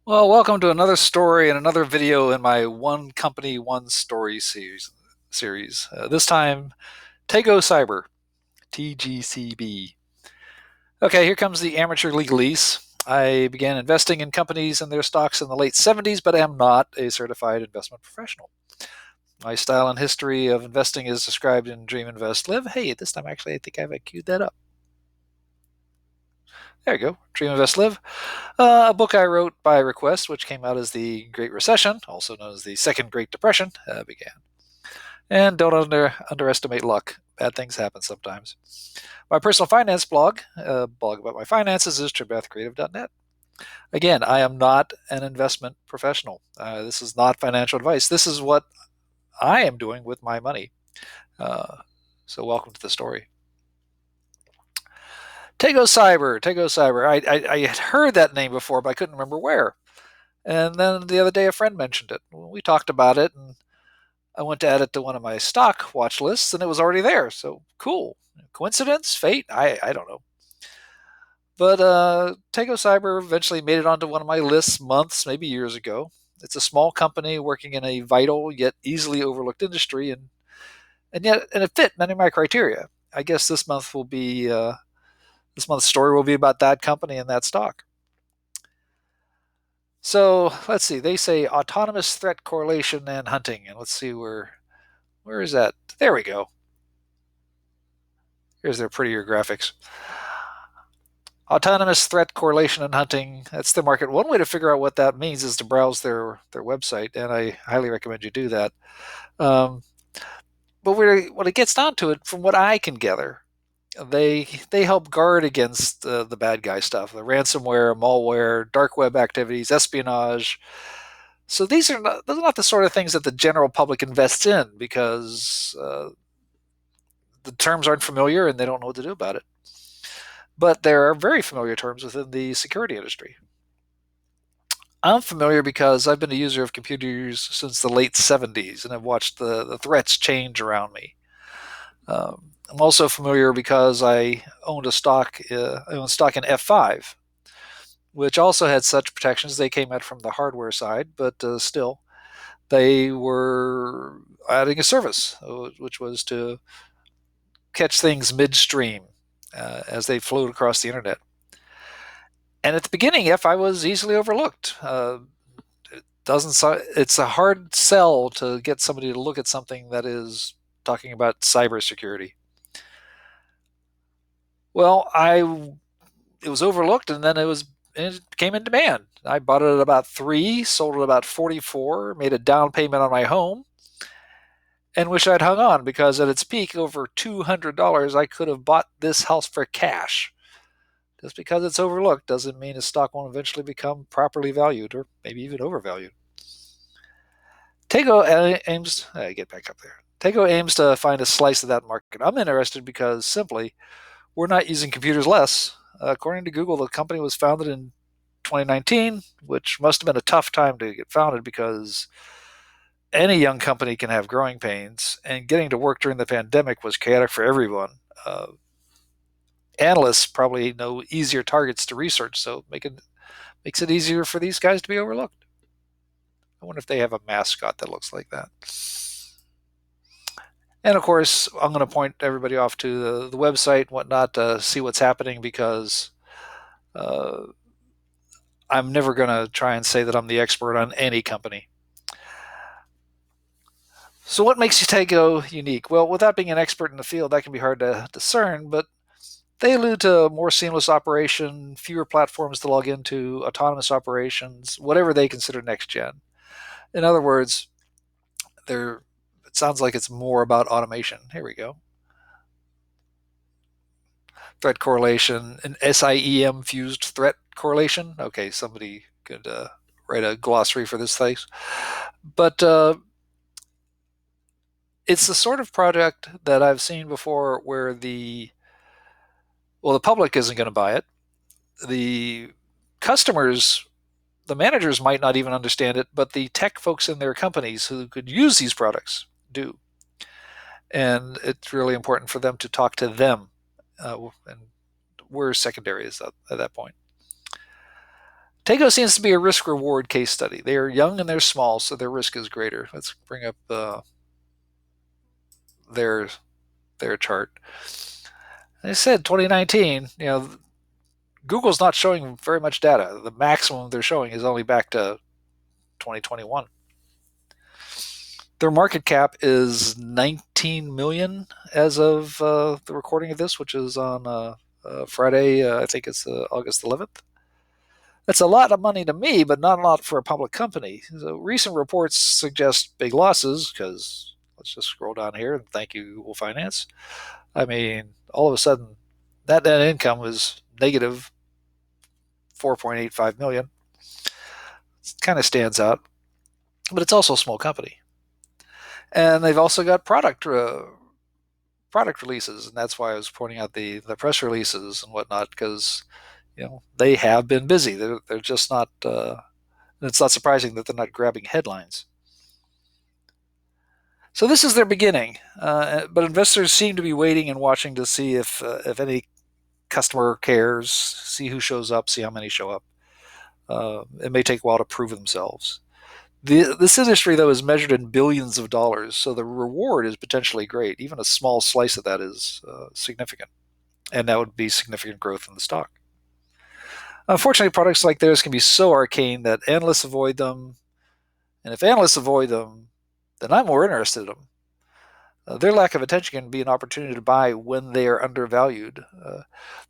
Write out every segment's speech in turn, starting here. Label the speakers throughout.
Speaker 1: Well, welcome to another story and another video in my One Company, One Story series. This time, Tego Cyber, TGCB. Okay, here comes the amateur legalese. I began investing in companies and their stocks in the late 70s, but am not a certified investment professional. My style and history of investing is described in Dream Invest Live. Hey, this time actually, I think I've queued that up. There you go, Dream Invest Live. A book I wrote by request, which came out as the Great Recession, also known as the Second Great Depression, began. And don't underestimate luck. Bad things happen sometimes. My personal finance blog, a blog about my finances, is tribathcreative.net. Again, I am not an investment professional. This is not financial advice. This is what I am doing with my money. So welcome to the story. Tego Cyber, Tego Cyber. I had heard that name before, but I couldn't remember where. And then the other day, a friend mentioned it. We talked about it, and I went to add it to one of my stock watch lists, and it was already there. So cool. Coincidence? Fate? I don't know. But Tego Cyber eventually made it onto one of my lists months, maybe years ago. It's a small company working in a vital yet easily overlooked industry, and it fit many of my criteria. I guess this month's story will be about that company and that stock. So let's see. They say autonomous threat correlation and hunting, and let's see where is that? There we go. Here's their prettier graphics. Autonomous threat correlation and hunting. That's the market. One way to figure out what that means is to browse their website, and I highly recommend you do that. Um, but when it gets down to it, from what I can gather, they help guard against the bad guy stuff, the ransomware, malware, dark web activities, espionage. So those are not the sort of things that the general public invests in because the terms aren't familiar and they don't know what to do about it. But there are very familiar terms within the security industry. I'm familiar because I've been a user of computers since the late 70s and I've watched the threats change around me. I'm also familiar because I owned stock in F5, which also had such protections. They came out from the hardware side, but still, they were adding a service, which was to catch things midstream as they flowed across the internet. And at the beginning, F5 was easily overlooked. It doesn't. It's a hard sell to get somebody to look at something that is talking about cybersecurity. Well, it was overlooked, and then it came in demand. I bought it at about 3, sold it about 44, made a down payment on my home, and wish I'd hung on because at its peak, over $200, I could have bought this house for cash. Just because it's overlooked doesn't mean a stock won't eventually become properly valued or maybe even overvalued. Tego aims, get back up there. Tego aims to find a slice of that market. I'm interested because simply, we're not using computers less. According to Google, the company was founded in 2019, which must have been a tough time to get founded because any young company can have growing pains, and getting to work during the pandemic was chaotic for everyone. Analysts probably know easier targets to research, so makes it easier for these guys to be overlooked. I wonder if they have a mascot that looks like that. And of course, I'm going to point everybody off to the website and whatnot to see what's happening because uh, I'm never going to try and say that I'm the expert on any company. So, what makes Utego unique? Well, without being an expert in the field, that can be hard to discern, but they allude to more seamless operation, fewer platforms to log into, autonomous operations, whatever they consider next gen. In other words, it sounds like it's more about automation. Here we go. Threat correlation, an SIEM fused threat correlation. Okay, somebody could write a glossary for this thing. But it's the sort of product that I've seen before where the public isn't going to buy it. The customers, the managers might not even understand it, but the tech folks in their companies who could use these products do. And it's really important for them to talk to them. And we're secondary at that point. Tego seems to be a risk reward case study. They are young and they're small, so their risk is greater. Let's bring up their their chart. They said 2019. Google's not showing very much data. The maximum they're showing is only back to 2021. Their market cap is 19 million as of the recording of this, which is on Friday. I think it's August 11th. That's a lot of money to me, but not a lot for a public company. So recent reports suggest big losses because let's just scroll down here and thank you, Google Finance. I mean, all of a sudden, that net income is negative 4.85 million. It kind of stands out, but it's also a small company. And they've also got product releases, and that's why I was pointing out the press releases and whatnot, because they have been busy. They're just not. It's not surprising that they're not grabbing headlines. So this is their beginning, but investors seem to be waiting and watching to see if any customer cares, see who shows up, see how many show up. It may take a while to prove themselves. This industry, though, is measured in billions of dollars, so the reward is potentially great. Even a small slice of that is significant, and that would be significant growth in the stock. Unfortunately, products like theirs can be so arcane that analysts avoid them, and if analysts avoid them, then I'm more interested in them. Their lack of attention can be an opportunity to buy when they are undervalued.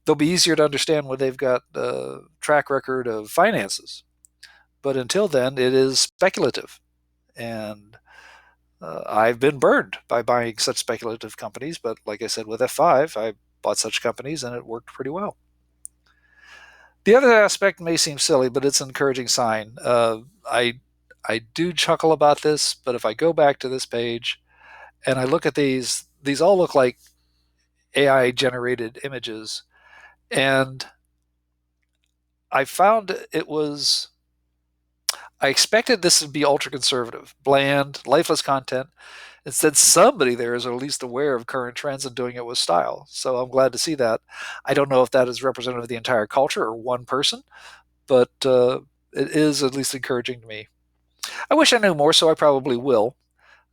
Speaker 1: They'll be easier to understand when they've got a track record of finances. But until then, it is speculative. And I've been burned by buying such speculative companies. But like I said, with F5, I bought such companies and it worked pretty well. The other aspect may seem silly, but it's an encouraging sign. I do chuckle about this, but if I go back to this page and I look at these all look like AI generated images. And I found I expected this to be ultra conservative, bland, lifeless content. Instead, somebody there is at least aware of current trends and doing it with style. So I'm glad to see that. I don't know if that is representative of the entire culture or one person, but it is at least encouraging to me. I wish I knew more, so I probably will.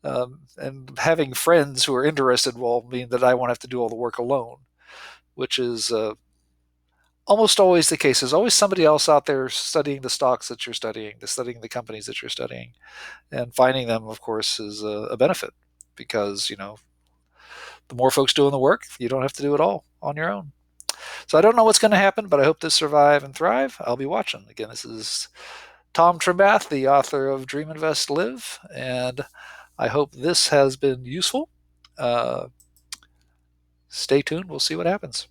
Speaker 1: And having friends who are interested will mean that I won't have to do all the work alone, which is almost always the case. There's always somebody else out there studying the stocks that you're studying, studying the companies that you're studying, and finding them, of course, is a benefit because the more folks doing the work, you don't have to do it all on your own. So I don't know what's going to happen, but I hope to survive and thrive. I'll be watching. Again, this is Tom Trimbath, the author of Dream, Invest, Live, and I hope this has been useful. Stay tuned. We'll see what happens.